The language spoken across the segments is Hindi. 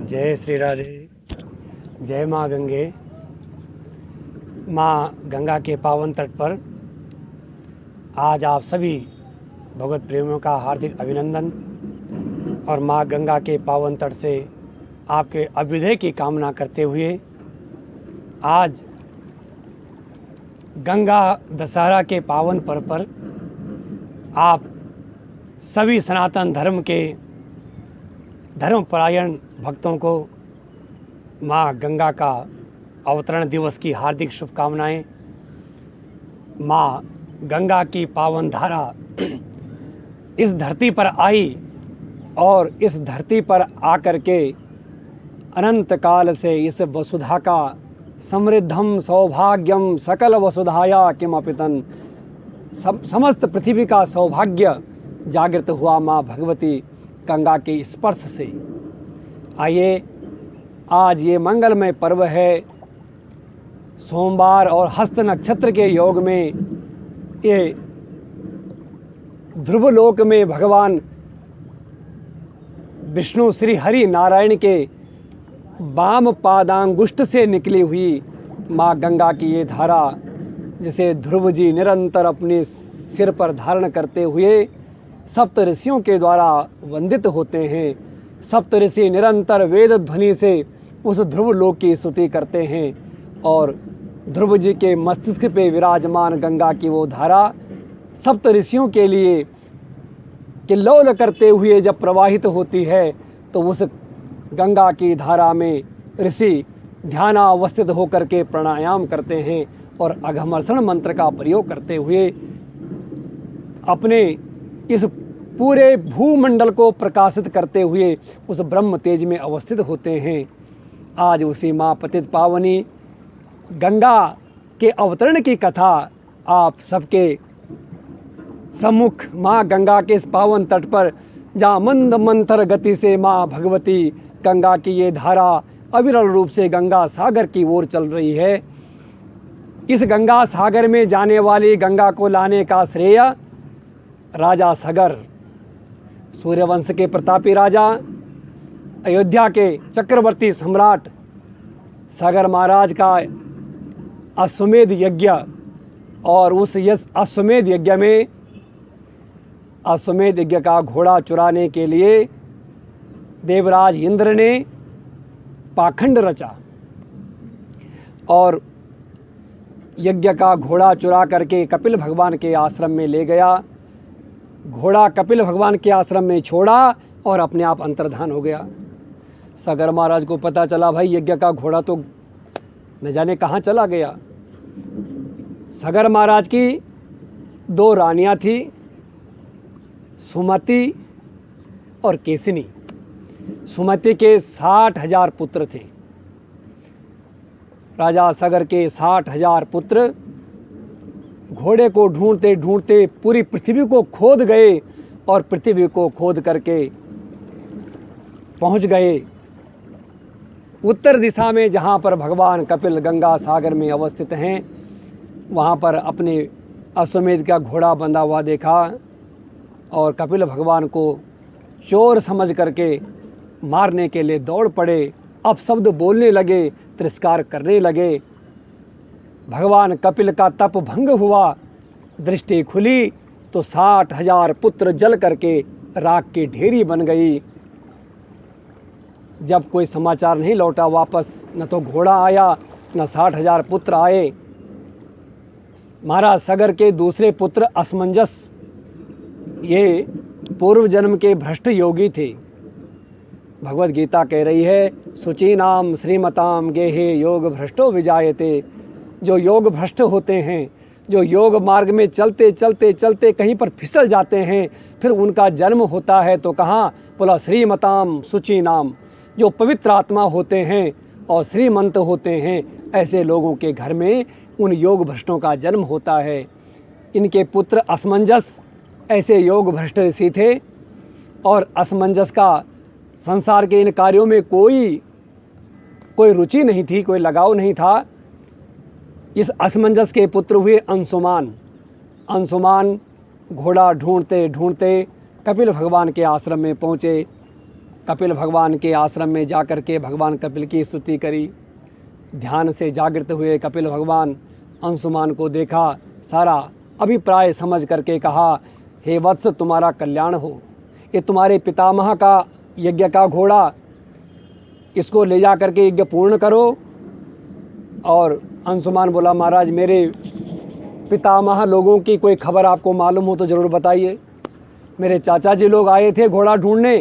जय श्री राधे। जय माँ गंगे। माँ गंगा के पावन तट पर आज आप सभी भगवत प्रेमियों का हार्दिक अभिनंदन और माँ गंगा के पावन तट से आपके अभ्युदय की कामना करते हुए आज गंगा दशहरा के पावन पर्व पर आप सभी सनातन धर्म के धर्मपरायण भक्तों को माँ गंगा का अवतरण दिवस की हार्दिक शुभकामनाएं। माँ गंगा की पावन धारा इस धरती पर आई और इस धरती पर आकर के अनंत काल से इस वसुधा का समृद्धम सौभाग्यम सकल वसुधाया किमपितन समस्त पृथ्वी का सौभाग्य जागृत हुआ माँ भगवती गंगा के स्पर्श से। आइए, आज ये मंगलमय पर्व है। सोमवार और हस्त नक्षत्र के योग में ये ध्रुवलोक में भगवान विष्णु श्री हरि नारायण के वाम पादांगुष्ठ से निकली हुई माँ गंगा की ये धारा, जिसे ध्रुव जी निरंतर अपने सिर पर धारण करते हुए सप्त ऋषियों के द्वारा वंदित होते हैं। सप्त ऋषि निरंतर वेद ध्वनि से उस ध्रुव लोक की स्तुति करते हैं और ध्रुव जी के मस्तिष्क पे विराजमान गंगा की वो धारा सप्त ऋषियों के लिए किल्लोल करते हुए जब प्रवाहित होती है तो उस गंगा की धारा में ऋषि ध्यानावस्थित होकर के प्राणायाम करते हैं और अघमर्षण मंत्र का प्रयोग करते हुए अपने इस पूरे भूमंडल को प्रकाशित करते हुए उस ब्रह्म तेज में अवस्थित होते हैं। आज उसी माँ पतित पावनी गंगा के अवतरण की कथा आप सबके सम्मुख माँ गंगा के इस पावन तट पर, जहाँ मंद मंथर गति से माँ भगवती गंगा की ये धारा अविरल रूप से गंगा सागर की ओर चल रही है। इस गंगा सागर में जाने वाली गंगा को लाने का श्रेय राजा सगर, सूर्यवंश के प्रतापी राजा, अयोध्या के चक्रवर्ती सम्राट सगर महाराज का अश्वमेध यज्ञ, और उस अश्वमेध यज्ञ में अश्वमेध यज्ञ का घोड़ा चुराने के लिए देवराज इंद्र ने पाखंड रचा और यज्ञ का घोड़ा चुरा करके कपिल भगवान के आश्रम में ले गया। घोड़ा कपिल भगवान के आश्रम में छोड़ा और अपने आप अंतर्धान हो गया। सगर महाराज को पता चला, भाई यज्ञ का घोड़ा तो न जाने कहाँ चला गया। सगर महाराज की दो रानियाँ थी, सुमति और केसिनी। सुमति के 60,000 पुत्र थे। राजा सगर के 60,000 पुत्र घोड़े को ढूंढते ढूंढते पूरी पृथ्वी को खोद गए और पृथ्वी को खोद करके पहुंच गए उत्तर दिशा में, जहां पर भगवान कपिल गंगा सागर में अवस्थित हैं। वहां पर अपने अश्वमेध का घोड़ा बंधा हुआ देखा और कपिल भगवान को चोर समझ करके मारने के लिए दौड़ पड़े। अपशब्द बोलने लगे, तिरस्कार करने लगे। भगवान कपिल का तप भंग हुआ, दृष्टि खुली तो 60,000 पुत्र जल करके राख की ढेरी बन गई। जब कोई समाचार नहीं लौटा वापस, न तो घोड़ा आया न 60,000 पुत्र आए। महाराज सगर के दूसरे पुत्र असमंजस, ये पूर्व जन्म के भ्रष्ट योगी थे। भगवत गीता कह रही है, शुचीनाम श्रीमताम गेहे योग भ्रष्टो विजायते। जो योग भ्रष्ट होते हैं, जो योग मार्ग में चलते चलते चलते कहीं पर फिसल जाते हैं, फिर उनका जन्म होता है तो कहाँ? बोला श्रीमताम शुचि नाम। जो पवित्र आत्मा होते हैं और श्रीमंत होते हैं, ऐसे लोगों के घर में उन योग भ्रष्टों का जन्म होता है। इनके पुत्र असमंजस ऐसे योग भ्रष्ट ऋषि थे और असमंजस का संसार के इन कार्यों में कोई रुचि नहीं थी, कोई लगाव नहीं था। इस असमंजस के पुत्र हुए अंशुमान। अंशुमान घोड़ा ढूंढते ढूंढते कपिल भगवान के आश्रम में पहुँचे। कपिल भगवान के आश्रम में जाकर के भगवान कपिल की स्तुति करी। ध्यान से जागृत हुए कपिल भगवान अंशुमान को देखा, सारा अभिप्राय समझ करके कहा, हे वत्स, तुम्हारा कल्याण हो। ये तुम्हारे पितामह का यज्ञ का घोड़ा, इसको ले जा करके यज्ञ पूर्ण करो। और अंशुमान बोला, महाराज, मेरे पितामह लोगों की कोई खबर आपको मालूम हो तो ज़रूर बताइए। मेरे चाचा जी लोग आए थे घोड़ा ढूंढने,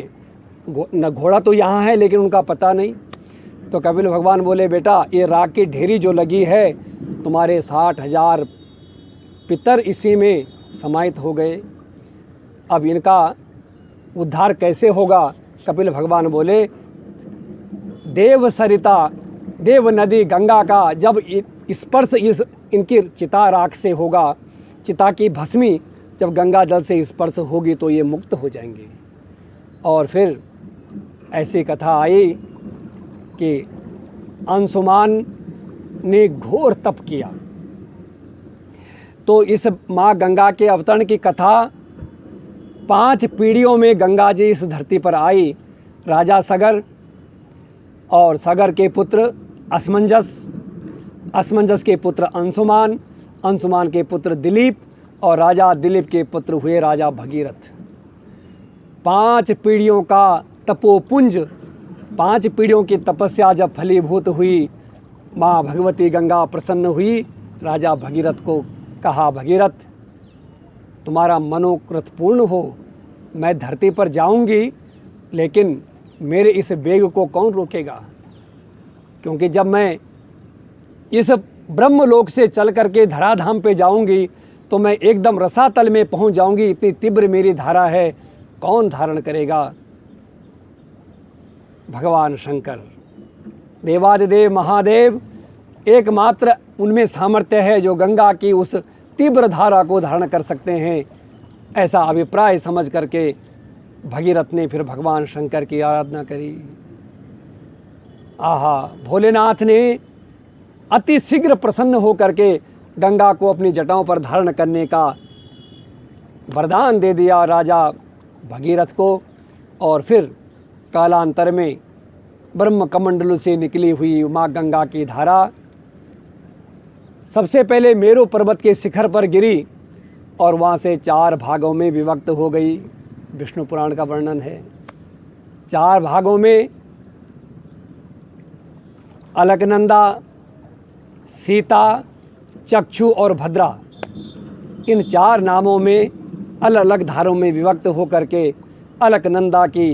घोड़ा तो यहाँ है लेकिन उनका पता नहीं। तो कपिल भगवान बोले, बेटा, ये राख की ढेरी जो लगी है, तुम्हारे 60,000 पितर इसी में समाहित हो गए। अब इनका उद्धार कैसे होगा? कपिल भगवान बोले, देव सरिता, देव नदी गंगा का जब स्पर्श इनकी चिता राख से होगा, चिता की भस्मी जब गंगा जल से स्पर्श होगी तो ये मुक्त हो जाएंगे। और फिर ऐसी कथा आई कि अंशुमान ने घोर तप किया। तो इस माँ गंगा के अवतरण की कथा 5 पीढ़ियों में गंगा जी इस धरती पर आई। राजा सगर और सगर के पुत्र असमंजस, असमंजस के पुत्र अंशुमान, अंशुमान के पुत्र दिलीप और राजा दिलीप के पुत्र हुए राजा भगीरथ। 5 पीढ़ियों का तपोपुंज, 5 पीढ़ियों की तपस्या जब फलीभूत हुई, माँ भगवती गंगा प्रसन्न हुई। राजा भगीरथ को कहा, भगीरथ, तुम्हारा मनोकृत पूर्ण हो, मैं धरती पर जाऊंगी, लेकिन मेरे इस वेग को कौन रोकेगा? क्योंकि जब मैं इस ब्रह्मलोक से चल करके धराधाम पे जाऊंगी तो मैं एकदम रसातल में पहुंच जाऊंगी, इतनी तीव्र मेरी धारा है, कौन धारण करेगा? भगवान शंकर, देवादिदेव महादेव, एकमात्र उनमें सामर्थ्य है जो गंगा की उस तीव्र धारा को धारण कर सकते हैं। ऐसा अभिप्राय समझ करके भगीरथ ने फिर भगवान शंकर की आराधना करी। आहा, भोलेनाथ ने अति शीघ्र प्रसन्न होकर के गंगा को अपनी जटाओं पर धारण करने का वरदान दे दिया राजा भगीरथ को। और फिर कालांतर में ब्रह्म कमंडलू से निकली हुई माँ गंगा की धारा सबसे पहले मेरू पर्वत के शिखर पर गिरी और वहाँ से 4 भागों में विभक्त हो गई। विष्णु पुराण का वर्णन है। 4 भागों में अलकनंदा, सीता, चक्षु और भद्रा, इन 4 नामों में अलग अलग धारों में विभक्त होकर के अलकनंदा की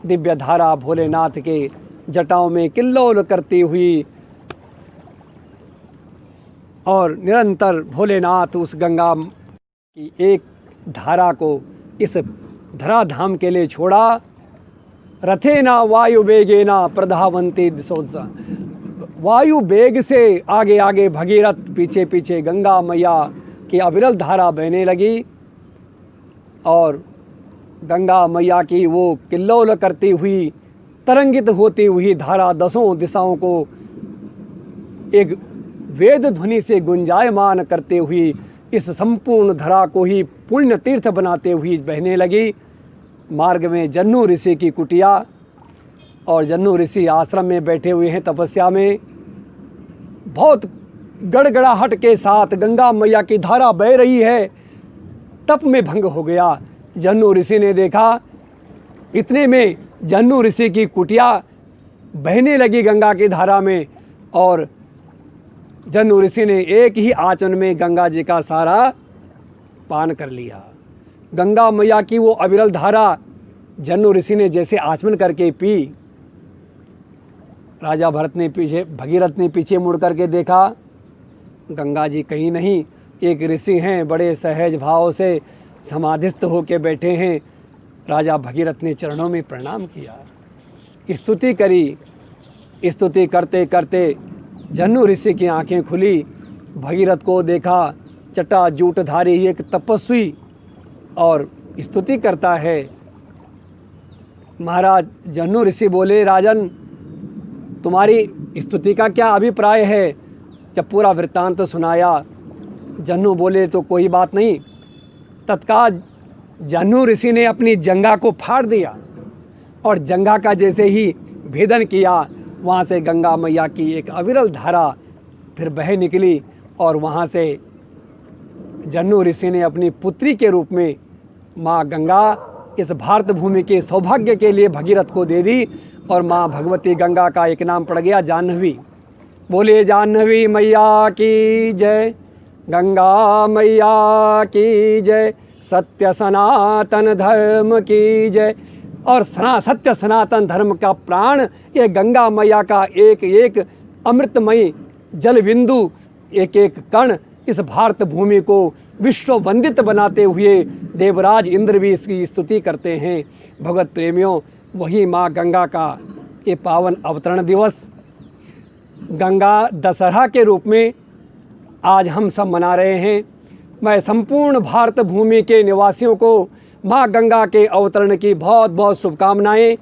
दिव्य धारा भोलेनाथ के जटाओं में किल्लोल करती हुई और निरंतर भोलेनाथ उस गंगा की एक धारा को इस धराधाम के लिए छोड़ा। रथेना वायु वेगेना प्रधावंती दिशोत्सा, वायु वेग से आगे आगे भगीरथ पीछे पीछे गंगा मैया की अविरल धारा बहने लगी और गंगा मैया की वो किल्लोल करती हुई तरंगित होती हुई धारा 10 दिशाओं को एक वेद ध्वनि से गुंजायमान करते हुई इस संपूर्ण धरा को ही पुण्य तीर्थ बनाते हुई बहने लगी। मार्ग में जन्नू ऋषि की कुटिया और जन्नू ऋषि आश्रम में बैठे हुए हैं तपस्या में। बहुत गड़गड़ाहट के साथ गंगा मैया की धारा बह रही है। तप में भंग हो गया। जन्नू ऋषि ने देखा, इतने में जन्नू ऋषि की कुटिया बहने लगी गंगा की धारा में और जन्नू ऋषि ने एक ही आचमन में गंगा जी का सारा पान कर लिया। गंगा मैया की वो अविरल धारा जन्नू ऋषि ने जैसे आचमन करके पी। राजा भगीरथ ने पीछे मुड़ करके देखा, गंगा जी कहीं नहीं। एक ऋषि हैं, बड़े सहज भाव से समाधिस्थ होकर बैठे हैं। राजा भगीरथ ने चरणों में प्रणाम किया, स्तुति करी। स्तुति करते करते जन्नू ऋषि की आंखें खुली। भगीरथ को देखा, जटाजूटधारी एक तपस्वी और स्तुति करता है। महाराज जन्नू ऋषि बोले, राजन, तुम्हारी स्तुति का क्या अभिप्राय है? जब पूरा वृत्तांत सुनाया, जन्नू बोले, तो कोई बात नहीं। तत्काल जन्नू ऋषि ने अपनी जंघा को फाड़ दिया और जंगा का जैसे ही भेदन किया, वहाँ से गंगा मैया की एक अविरल धारा फिर बह निकली और वहाँ से जन्नू ऋषि ने अपनी पुत्री के रूप में माँ गंगा इस भारत भूमि के सौभाग्य के लिए भगीरथ को दे दी और माँ भगवती गंगा का एक नाम पड़ गया जाह्नवी। बोले जाह्नवी मैया की जय, गंगा मैया की जय, सत्य सनातन धर्म की जय। और सत्य सनातन धर्म का प्राण ये गंगा मैया का एक एक अमृतमयी जल बिंदु, एक एक कण इस भारत भूमि को विश्व वंदित बनाते हुए देवराज इंद्र भी इसकी स्तुति करते हैं। भगवत प्रेमियों, वही माँ गंगा का ये पावन अवतरण दिवस गंगा दशहरा के रूप में आज हम सब मना रहे हैं। मैं संपूर्ण भारत भूमि के निवासियों को माँ गंगा के अवतरण की बहुत बहुत शुभकामनाएं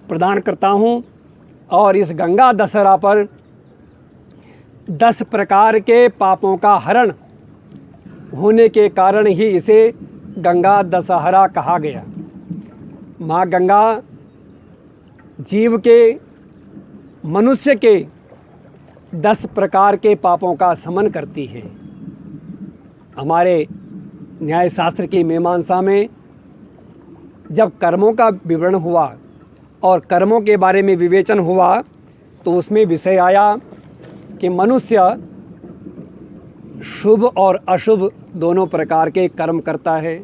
प्रदान करता हूँ। और इस गंगा दशहरा पर 10 प्रकार के पापों का हरण होने के कारण ही इसे गंगा दशहरा कहा गया। माँ गंगा जीव के, मनुष्य के 10 प्रकार के पापों का शमन करती है। हमारे न्याय शास्त्र की मीमांसा में जब कर्मों का विवरण हुआ और कर्मों के बारे में विवेचन हुआ तो उसमें विषय आया कि मनुष्य शुभ और अशुभ दोनों प्रकार के कर्म करता है।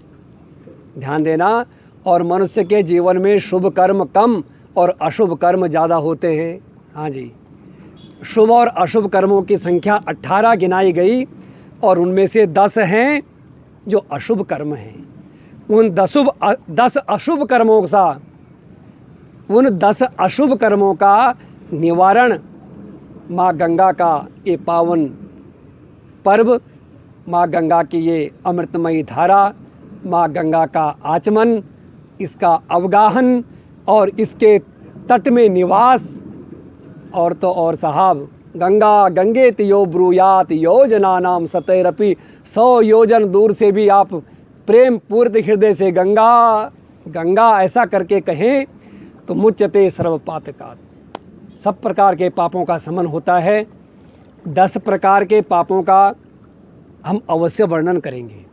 ध्यान देना, और मनुष्य के जीवन में शुभ कर्म कम और अशुभ कर्म ज़्यादा होते हैं। हाँ जी, शुभ और अशुभ कर्मों की संख्या 18 गिनाई गई और उनमें से 10 हैं जो अशुभ कर्म हैं। उन 10 अशुभ कर्मों का निवारण माँ गंगा का ये पावन पर्व, माँ गंगा की ये अमृतमयी धारा, माँ गंगा का आचमन, इसका अवगाहन और इसके तट में निवास। और तो और साहब, गंगा गंगेति यो ब्रूयात योजना नाम सतैरपि, 100 योजन दूर से भी आप प्रेम पूर्ण हृदय से गंगा गंगा ऐसा करके कहें तो मुच्यते सर्वपातकात्, सब प्रकार के पापों का शमन होता है। 10 प्रकार के पापों का हम अवश्य वर्णन करेंगे,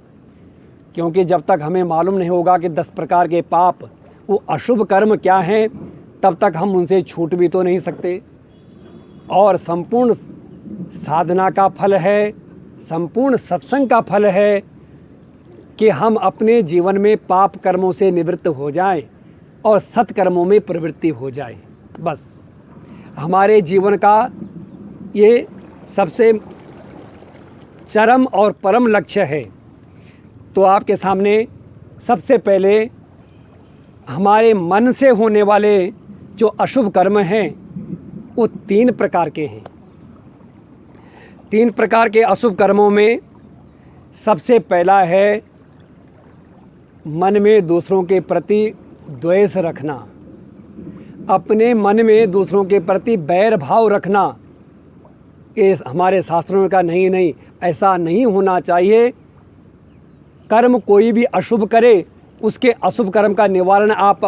क्योंकि जब तक हमें मालूम नहीं होगा कि 10 प्रकार के पाप वो अशुभ कर्म क्या हैं, तब तक हम उनसे छूट भी तो नहीं सकते। और संपूर्ण साधना का फल है, संपूर्ण सत्संग का फल है कि हम अपने जीवन में पाप कर्मों से निवृत्त हो जाएं और सत्कर्मों में प्रवृत्ति हो जाए। बस हमारे जीवन का ये सबसे चरम और परम लक्ष्य है। तो आपके सामने सबसे पहले हमारे मन से होने वाले जो अशुभ कर्म हैं वो 3 प्रकार के हैं। 3 प्रकार के अशुभ कर्मों में सबसे पहला है मन में दूसरों के प्रति द्वेष रखना, अपने मन में दूसरों के प्रति बैर भाव रखना। ये हमारे शास्त्रों का नहीं, ऐसा नहीं होना चाहिए। कर्म कोई भी अशुभ करे, उसके अशुभ कर्म का निवारण आप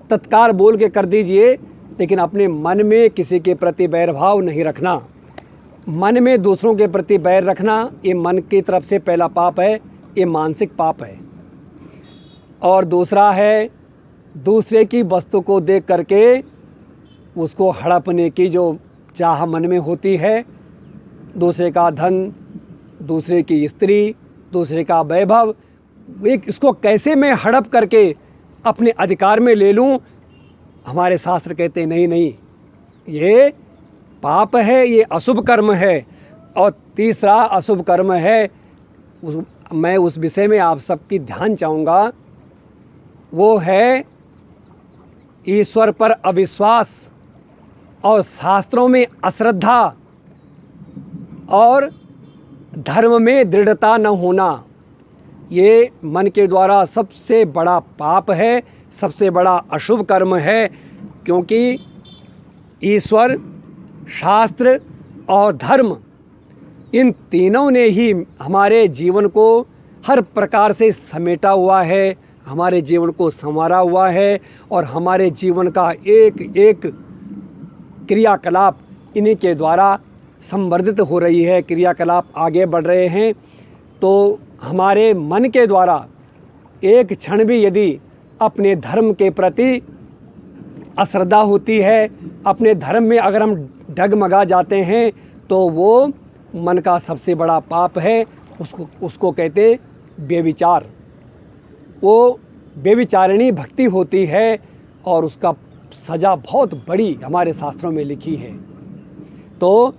तत्काल बोल के कर दीजिए, लेकिन अपने मन में किसी के प्रति बैर भाव नहीं रखना। मन में दूसरों के प्रति बैर रखना ये मन की तरफ से पहला पाप है, ये मानसिक पाप है। और दूसरा है दूसरे की वस्तु को देख करके उसको हड़पने की जो चाह मन में होती है, दूसरे का धन, दूसरे की स्त्री, दूसरे का वैभव, इसको कैसे मैं हड़प करके अपने अधिकार में ले लूं। हमारे शास्त्र कहते हैं नहीं, ये पाप है, ये अशुभ कर्म है। और तीसरा अशुभ कर्म है, मैं उस विषय में आप सबकी ध्यान चाहूँगा, वो है ईश्वर पर अविश्वास और शास्त्रों में अश्रद्धा और धर्म में दृढ़ता न होना। ये मन के द्वारा सबसे बड़ा पाप है, सबसे बड़ा अशुभ कर्म है, क्योंकि ईश्वर, शास्त्र और धर्म इन तीनों ने ही हमारे जीवन को हर प्रकार से समेटा हुआ है, हमारे जीवन को संवारा हुआ है और हमारे जीवन का एक एक क्रियाकलाप इन्हीं के द्वारा संवर्धित हो रही है, क्रियाकलाप आगे बढ़ रहे हैं। तो हमारे मन के द्वारा एक क्षण भी यदि अपने धर्म के प्रति अश्रद्धा होती है, अपने धर्म में अगर हम डगमगा जाते हैं, तो वो मन का सबसे बड़ा पाप है। उसको कहते व्यभिचार। वो व्यभिचारिणी भक्ति होती है और उसका सज़ा बहुत बड़ी हमारे शास्त्रों में लिखी है। तो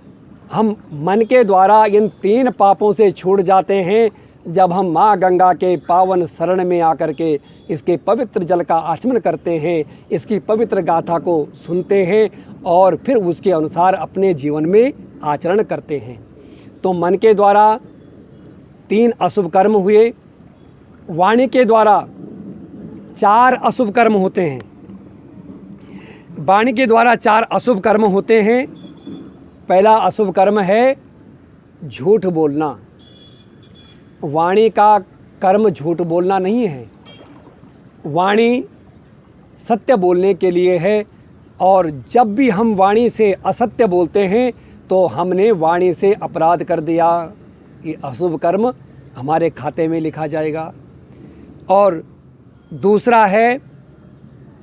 हम मन के द्वारा इन 3 पापों से छूट जाते हैं जब हम माँ गंगा के पावन शरण में आकर के इसके पवित्र जल का आचमन करते हैं, इसकी पवित्र गाथा को सुनते हैं और फिर उसके अनुसार अपने जीवन में आचरण करते हैं। तो मन के द्वारा 3 अशुभ कर्म हुए, वाणी के द्वारा 4 अशुभ कर्म होते हैं। वाणी के द्वारा 4 अशुभ कर्म होते हैं। पहला अशुभ कर्म है झूठ बोलना। वाणी का कर्म झूठ बोलना नहीं है। वाणी सत्य बोलने के लिए है और जब भी हम वाणी से असत्य बोलते हैं तो हमने वाणी से अपराध कर दिया। ये अशुभ कर्म हमारे खाते में लिखा जाएगा। और दूसरा है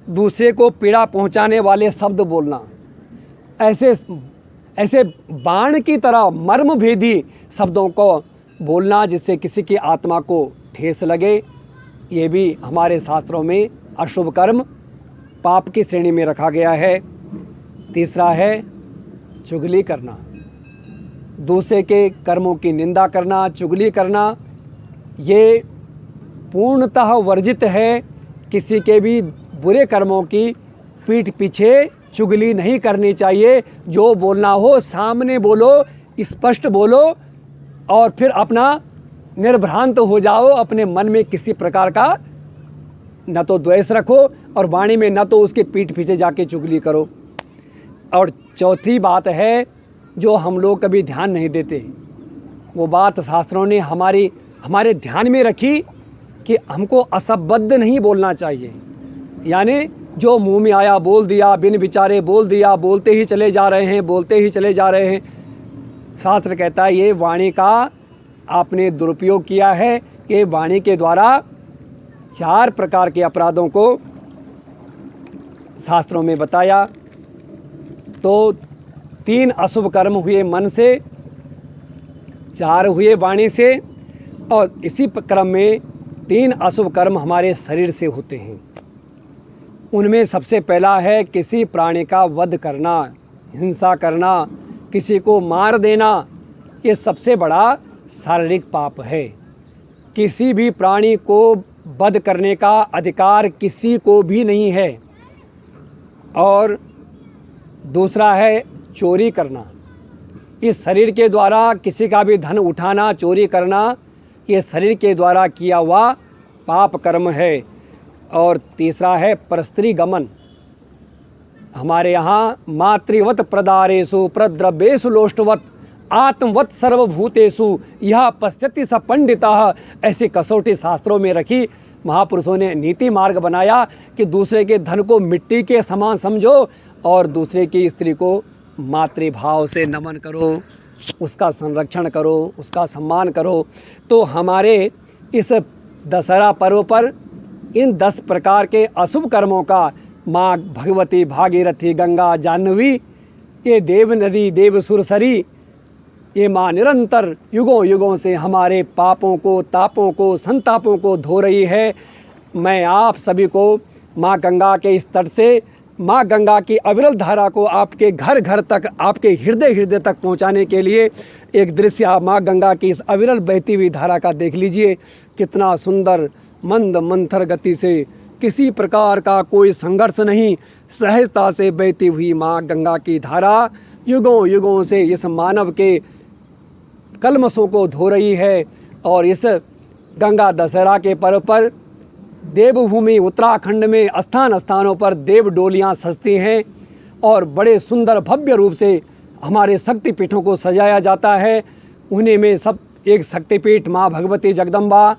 दूसरे को पीड़ा पहुंचाने वाले शब्द बोलना। ऐसे बाण की तरह मर्मभेदी शब्दों को बोलना जिससे किसी की आत्मा को ठेस लगे, ये भी हमारे शास्त्रों में अशुभ कर्म पाप की श्रेणी में रखा गया है। तीसरा है चुगली करना, दूसरे के कर्मों की निंदा करना, चुगली करना, ये पूर्णतः वर्जित है। किसी के भी बुरे कर्मों की पीठ पीछे चुगली नहीं करनी चाहिए। जो बोलना हो सामने बोलो, स्पष्ट बोलो और फिर अपना निर्भ्रांत हो जाओ। अपने मन में किसी प्रकार का न तो द्वेष रखो और वाणी में न तो उसके पीठ पीछे जाके चुगली करो। और चौथी बात है जो हम लोग कभी ध्यान नहीं देते, वो बात शास्त्रों ने हमारे ध्यान में रखी कि हमको असंबद्ध नहीं बोलना चाहिए। यानी जो मुंह में आया बोल दिया, बिन विचारे बोल दिया, बोलते ही चले जा रहे हैं, बोलते ही चले जा रहे हैं। शास्त्र कहता है ये वाणी का आपने दुरुपयोग किया है। ये वाणी के द्वारा 4 प्रकार के अपराधों को शास्त्रों में बताया। तो 3 अशुभ कर्म हुए मन से, 4 हुए वाणी से और इसी क्रम में 3 अशुभ कर्म हमारे शरीर से होते हैं। उनमें सबसे पहला है किसी प्राणी का वध करना, हिंसा करना, किसी को मार देना। ये सबसे बड़ा शारीरिक पाप है। किसी भी प्राणी को वध करने का अधिकार किसी को भी नहीं है। और दूसरा है चोरी करना। इस शरीर के द्वारा किसी का भी धन उठाना, चोरी करना, ये शरीर के द्वारा किया हुआ पाप कर्म है। और तीसरा है परस्त्री गमन। हमारे यहाँ मातृवत प्रदारेषु प्रद्रव्येषु लोष्टवत आत्मवत सर्वभूतेषु यह पश्यति स पंडितः, ऐसी कसौटी शास्त्रों में रखी। महापुरुषों ने नीति मार्ग बनाया कि दूसरे के धन को मिट्टी के समान समझो और दूसरे की स्त्री को मातृभाव से नमन करो, उसका संरक्षण करो, उसका सम्मान करो। तो हमारे इस दशहरा पर्व पर इन 10 प्रकार के अशुभ कर्मों का माँ भगवती, भागीरथी, गंगा, जाह्नवी, ये देव नदी, देव सुरसरी, ये माँ निरंतर युगों युगों से हमारे पापों को, तापों को, संतापों को धो रही है। मैं आप सभी को माँ गंगा के इस तट से माँ गंगा की अविरल धारा को आपके घर घर तक, आपके हृदय हृदय तक पहुँचाने के लिए एक दृश्य आप माँ गंगा की इस अविरल बहती हुई धारा का देख लीजिए। कितना सुंदर मंद मंथर गति से, किसी प्रकार का कोई संघर्ष नहीं, सहजता से बहती हुई माँ गंगा की धारा युगों युगों से इस मानव के कलमशों को धो रही है। और इस गंगा दशहरा के पर्व पर देवभूमि उत्तराखंड में स्थान स्थानों पर देव डोलियाँ सजती हैं और बड़े सुंदर भव्य रूप से हमारे शक्तिपीठों को सजाया जाता है। उन्हीं में सब एक शक्तिपीठ माँ भगवती जगदम्बा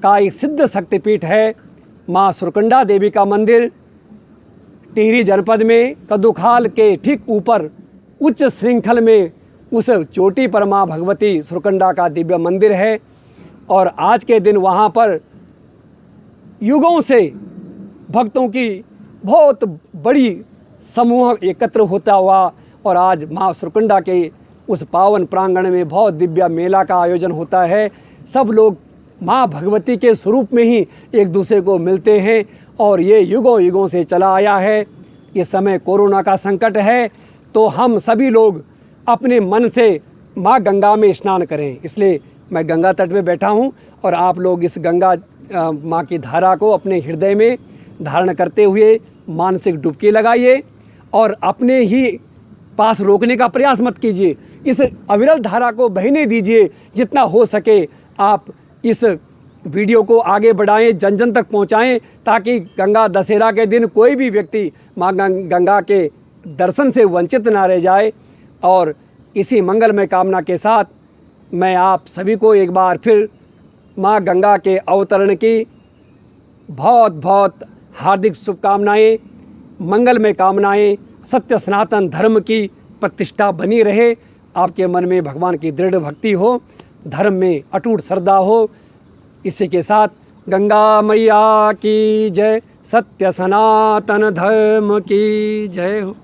का एक सिद्ध शक्तिपीठ है माँ सुरकंडा देवी का मंदिर टिहरी जनपद में कद्दूखाल के ठीक ऊपर उच्च श्रृंखल में उस चोटी पर माँ भगवती सुरकंडा का दिव्य मंदिर है। और आज के दिन वहाँ पर युगों से भक्तों की बहुत बड़ी समूह एकत्र होता हुआ और आज माँ सुरकंडा के उस पावन प्रांगण में बहुत दिव्य मेला का आयोजन होता है। सब लोग माँ भगवती के स्वरूप में ही एक दूसरे को मिलते हैं और ये युगों युगों से चला आया है। ये समय कोरोना का संकट है तो हम सभी लोग अपने मन से माँ गंगा में स्नान करें। इसलिए मैं गंगा तट में बैठा हूँ और आप लोग इस गंगा माँ की धारा को अपने हृदय में धारण करते हुए मानसिक डुबकी लगाइए और अपने ही पास रोकने का प्रयास मत कीजिए। इस अविरल धारा को बहने दीजिए। जितना हो सके आप इस वीडियो को आगे बढ़ाएं, जन जन तक पहुंचाएं, ताकि गंगा दशहरा के दिन कोई भी व्यक्ति माँ गंगा के दर्शन से वंचित ना रह जाए। और इसी मंगलमय कामना के साथ मैं आप सभी को एक बार फिर माँ गंगा के अवतरण की बहुत बहुत हार्दिक शुभकामनाएं, मंगलमय कामनाएं। सत्य सनातन धर्म की प्रतिष्ठा बनी रहे, आपके मन में भगवान की दृढ़ भक्ति हो, धर्म में अटूट श्रद्धा हो। इसी के साथ गंगा मैया की जय, सत्य सनातन धर्म की जय हो।